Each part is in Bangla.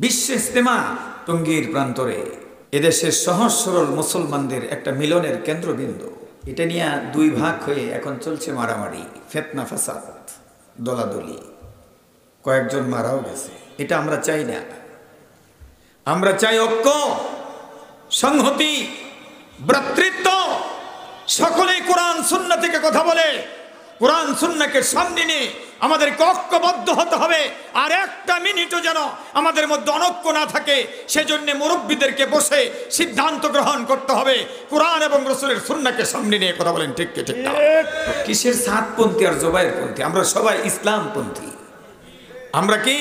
বিশ্ব ইজতেমা টঙ্গীর প্রান্তরে এদেশের সহজ সরল মুসলমানদের একটা মিলনের কেন্দ্রবিন্দু। এটা নিয়ে দুই ভাগ হয়ে এখন চলছে মারামারি, ফিতনা ফাসাদ, দলাদলি, কয়েকজন মারাও গেছে। এটা আমরা চাই না। আমরা চাই ঐক্য, সংহতি, ভ্রাতৃত্ব। সকলেই কোরআন সুন্নাহ থেকে কথা বলে, কোরআন সুন্নাহকে সামনে নিয়ে আমাদেরকে ঐক্যবদ্ধ হতে হবে। আর একটা মিনিটও যেন আমাদের মধ্যে অনৈক্য না থাকে, সেজন্য মুরব্বীদেরকে বসে সিদ্ধান্ত গ্রহণ করতে হবে। কোরআন এবং রাসূলের সুন্নাহকে সামনে নিয়ে কথা বলেন, ঠিক কি ঠিক না? কিসের সাতপন্থী আর জোবায়েরপন্থী? আমরা সবাই ইসলামপন্থী। আমরা কি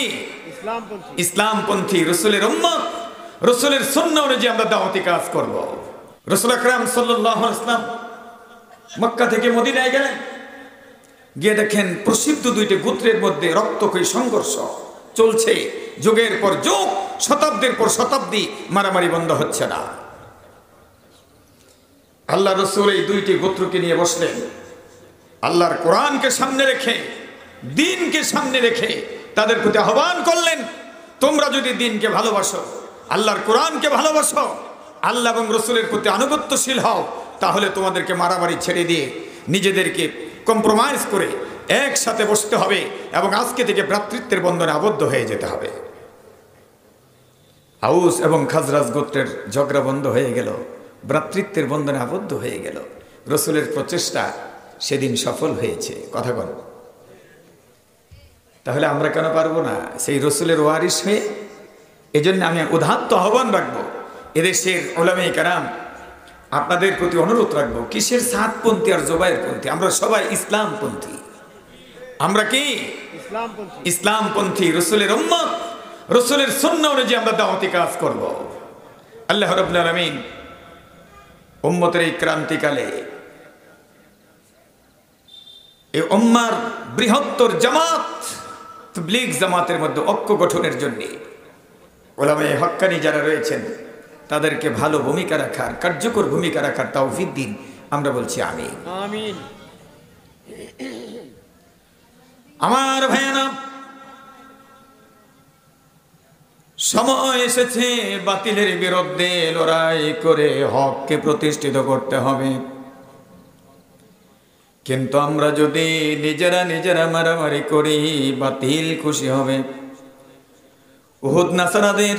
ইসলামপন্থী? রাসূলের উম্মত, রাসূলের সুন্নাহ অনুযায়ী আমরা দাওয়াতি কাজ করব। রাসূল আকরাম সাল্লাল্লাহু আলাইহি ওয়াসাল্লাম মক্কা থেকে মদিনায় গেলেন, গিয়ে দেখেন প্রসিদ্ধ দুইটি গোত্রের মধ্যে রক্তক্ষয়ী সংঘর্ষ চলছে। যুগের পর যুগ, শতাব্দীর পর শতাব্দী মারামারি বন্ধ হচ্ছে না। আল্লাহ রাসূল এই দুইটি গোত্রকে নিয়ে বসলেন, আল্লাহর কোরআনকে সামনে রেখে, দ্বীনকে সামনে রেখে তাদের প্রতি আহ্বান করলেন, তোমরা যদি দ্বীনকে ভালোবাসো, আল্লাহর কোরআনকে ভালোবাসো, আল্লাহ এবং রাসূলের প্রতি আনুগত্যশীল হও, তাহলে তোমাদেরকে মারামারি ছেড়ে দিয়ে নিজেদেরকে কম্প্রোমাইজ করে একসাথে বসতে হবে এবং আজকে থেকে ভ্রাতৃত্বের বন্ধনে আবদ্ধ হয়ে যেতে হবে। আউস এবং খাজরাজ গোত্রের ঝগড়া বন্ধ হয়ে গেল, ভ্রাতৃত্বের বন্ধনে আবদ্ধ হয়ে গেল। রাসূলের প্রচেষ্টা সেদিন সফল হয়েছে। কথা বল, তাহলে আমরা কেন পারবো না সেই রাসূলের ওয়ারিস হয়ে? এজন্য আমি উদাত্ত আহ্বান রাখবো এদেশের উলামায়ে কেরাম, আপনাদের প্রতি অনুরোধ রাখবো, কিসের সাতপন্থী আর জোবায়েরপন্থী? আমরা সবাই ইসলামপন্থী। আমরা কি ইসলামপন্থী? রাসূলের উম্মত, রাসূলের সুন্নাহ অনুযায়ী আমরা দাওয়াতি কাজ করব। আল্লাহ রাব্বুল আলামিন উম্মতের এই ক্রান্তিকালে এই উম্মার বৃহত্তর জামাত তাবলীগ জামাতের মধ্যে ঐক্য গঠনের জন্য উলামায়ে হক্কানি যারা রয়েছেন তাদেরকে ভালো ভূমিকা রাখার, কার্যকর ভূমিকা রাখার তৌফিক দিন। আমরা বলছি আমিন, আমিন। আমার ভাইয়েরা, সময় এসেছে বাতিলের বিরুদ্ধে লড়াই করে হককে প্রতিষ্ঠিত করতে হবে। কিন্তু আমরা যদি নিজেরা মারামারি করি, বাতিল খুশি হবে। উহুদ নাসারাদের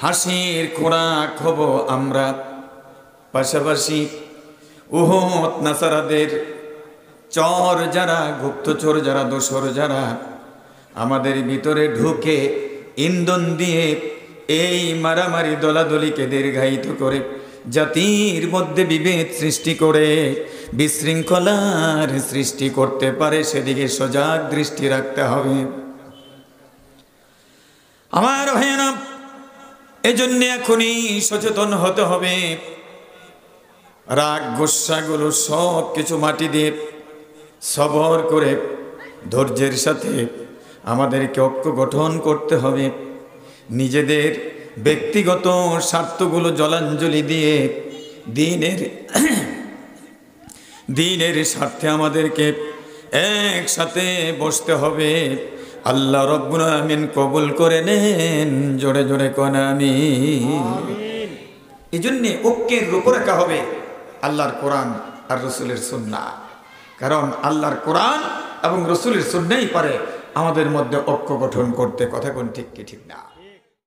হাসির খোরাক হব আমরা, পাশাপাশি উহুদ নাসারাদের চর যারা, গুপ্তচর যারা, দোসর যারা আমাদের ভিতরে ঢুকে ইন্ধন দিয়ে এই মারামারি দলাদলিকে দীর্ঘায়িত করে জাতির মধ্যে বিভেদ সৃষ্টি করে বিশৃঙ্খলার সৃষ্টি করতে পারে, সেদিকে সজাগ দৃষ্টি রাখতে হবে। আমার ভাইয়েরা, এজন্য এখনই সচেতন হতে হবে। রাগ গোসাগুলো সব কিছু মাটি দিয়ে সবর করে ধৈর্যের সাথে আমাদেরকে ঐক্য গঠন করতে হবে। নিজেদের ব্যক্তিগত স্বার্থগুলো জলাঞ্জলি দিয়ে দ্বীনের স্বার্থে আমাদেরকে একসাথে বসতে হবে। আল্লাহ রব্বুল আমিন কবুল করে নেন, জোরে জোরে কোন আমিন। এই জন্যে ঐক্যের রূপরেখা হবে আল্লাহর কোরআন আর রাসূলের সুন্নাহ। কারণ আল্লাহর কোরআন এবং রাসূলের সুন্নাহই পারে আমাদের মধ্যে ঐক্য গঠন করতে। কথা কোন ঠিক কি ঠিক না?